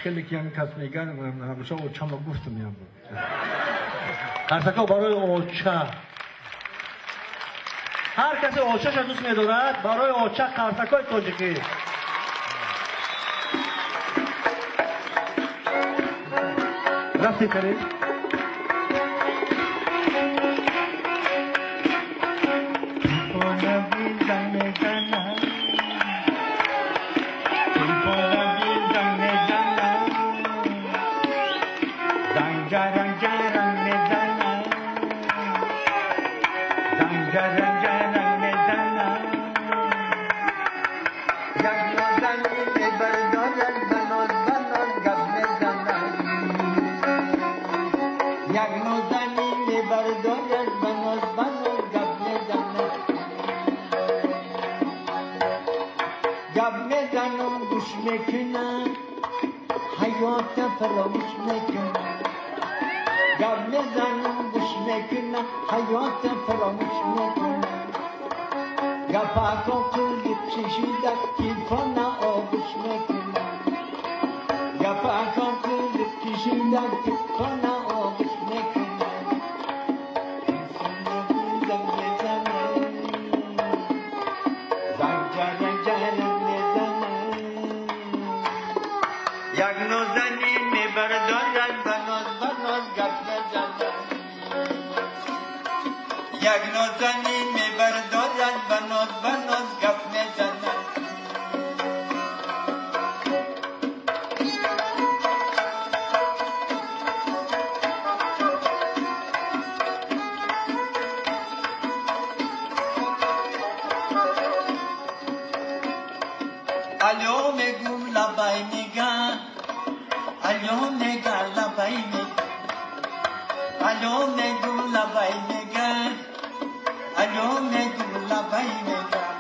خیلی که هم کس میگن همیشه اوچه ما گفتم میام بود قرصکا برای اوچه هر کسی اوچه شد دوست میدارد برای اوچه قرصکای تاجیکی رفتی کریم فراموش میکنم گم میزنم گوش میکنم حیات فراموش میکنم گپاکو کلیپ شیشیده تیفانه آغوش میکنم گپاکو کلیپ شیشیده تیفانه آغوش میکنم تیفانه بودم میزنم زنجره جره میزنم یک نوزنی بردارد بناز بناز گپ بزنم یک نازنین میبردارد بناز بناز گپ بزنم الو میگم لبای نگاه الو نگاه لبای نگاه الو میگم لبای نگاه الو میگم لبای نگاه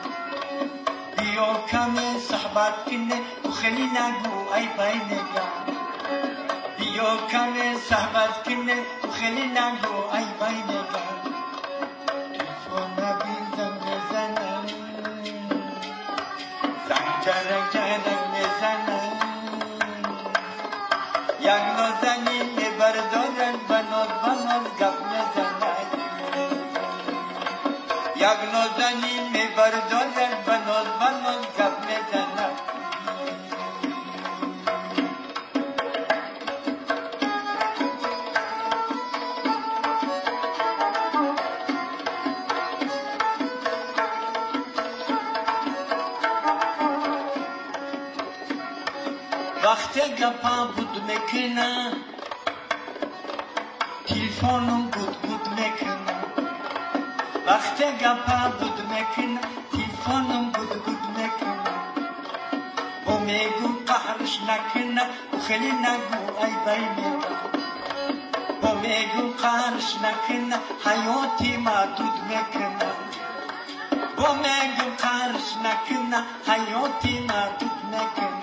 بیا کمی صحبت کنه و خیلی نگو ای بای نگاه بیا کمی صحبت کنه و خیلی نگو ای بای نگاه تلفن بیزم بزنم زنجره جرم بزنم یک نازنین میبردارن بناز بناز گپ میزنن یک نازنین میبردارن بناز بناز گپ میزنن وقتی گپا بود میکنه تلفنم گود گود میکنه وقتی گپا بود میکنه تلفنم گود گود میکنه و میگو قهرش نکنه و خیلی نگو ای بای میگه و میگو قهرش نکنه حیاتی محدود میکنه و میگو قهرش نکنه حیاتی محدود میکنه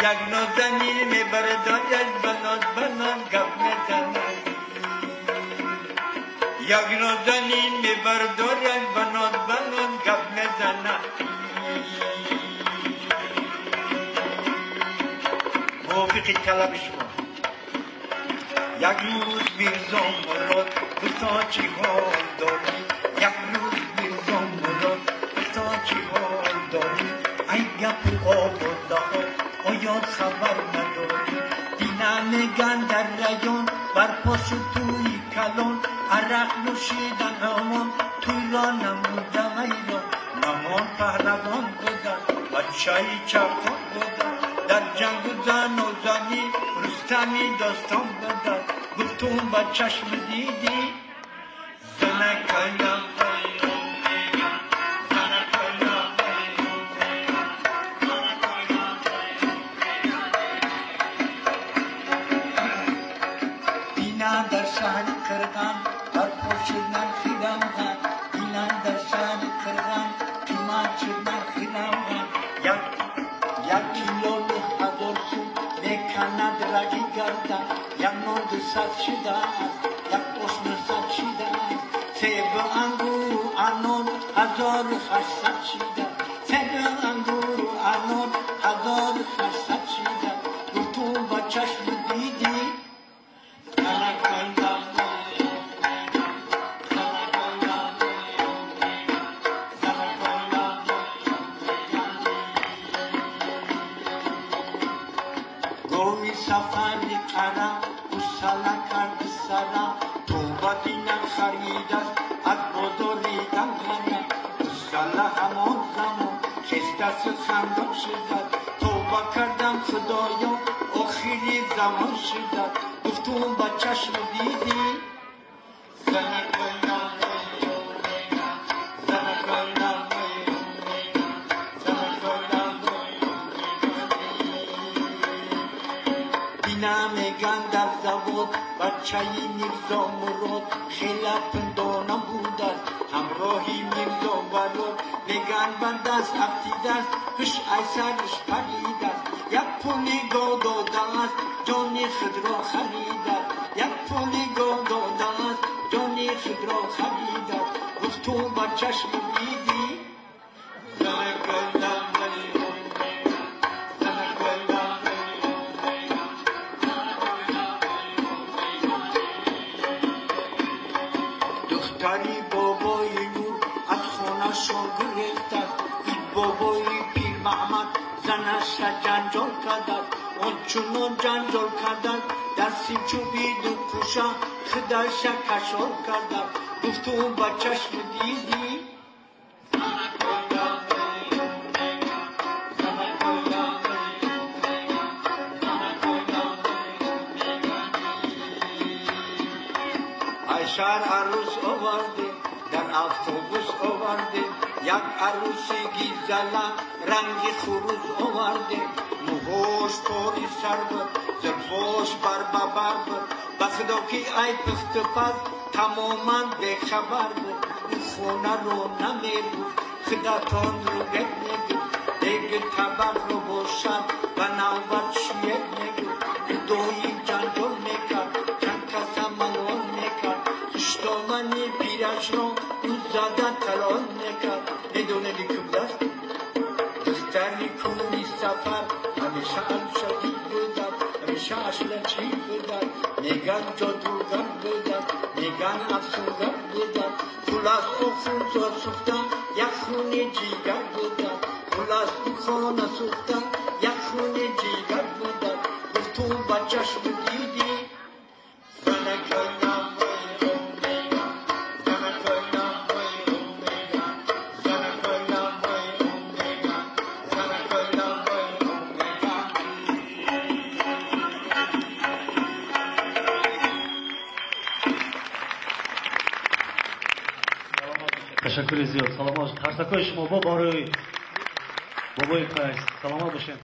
یک نازنین میبردارد بناز بناز گپ میزنم یک نازنین میبردارد بناز بناز گپ میزنم موافقی طلب شما یک روز میرزام مراد بسا چی حال داری یک روز میرزام مراد بسا چی حال داری ای گپ و آب و دهان آیا خبر نداری دینا میگن در ریان بر پاس توی کلان عرق نوشیدن همان توی را نمودم ای را نمان پهلوان بودن بچه چپان بودن در جنگ زن و زنی رستمی داستان بودن گفتم با چشم دیدی زنکایم در شهر کرغان بر پوشیدن خیرم دینا در شهر کرغان کما چیدن خیرم یک کیلو هزار سو میکند رگی گردن یک نود صد شده یک قسم صد شده 1800 چیدن سر انگور و انار 1800 چیدن تو با چشم دیدی گوی سفری قرم گساله کرد سرم تو با دینم خریدن از بزرگیدن غرم گساله همان زمان کشت خندان شدن توبه کردم خدایا آخری زمان شدن گفتم با چشم دیدی میگن در زواد بچه‌ی میرزا مراد خیلی پندانم بود است همراهی میرزا وراد میگن بر دست افتیده است پیش ایسرش پرید است یک پولی گاه داده است جانی خود را خرید است یک پولی گاه داده است جانی خود را خرید است گفتم بر چشم دیدی دختری بابای نور از خانه شان گرفت این بابای پیر محمد زنش جنجال کردند آنچنان جنجال کردند دستی چوبی دو پوشه خودش کشال کردند گفتم با چشم دیدی شهر عروس آورده در اتوبوس آورده یک عروسی گیزله رنگ خروس آورده موهاش پاری سر بود زلفاش بر ببر بود بخدا که ای پخت پس تماما بخبر بود این خونه رو نمی بود خداتان رو گت نگید دیگه طبق رو باشد و نوبت شوید نگید دویی جنجال میکرد چند کس ملال میکرد دامنی پیرش را او زده تلال نکرد میدونه کم دست دختری کوری سفر همیشه شدید بودن همیشه اصلا چی بودن میگن جادوگر بودن میگن افسونگر بودن خلاص او خون سوختن یک خون جیگر بودن خلاص او خانه سوختن یک خون جیگر بودن گفتم با چشم دیدی تشکر زیاد. سلام باشید. هر تکای شما با بابای قیس. سلامت باشین.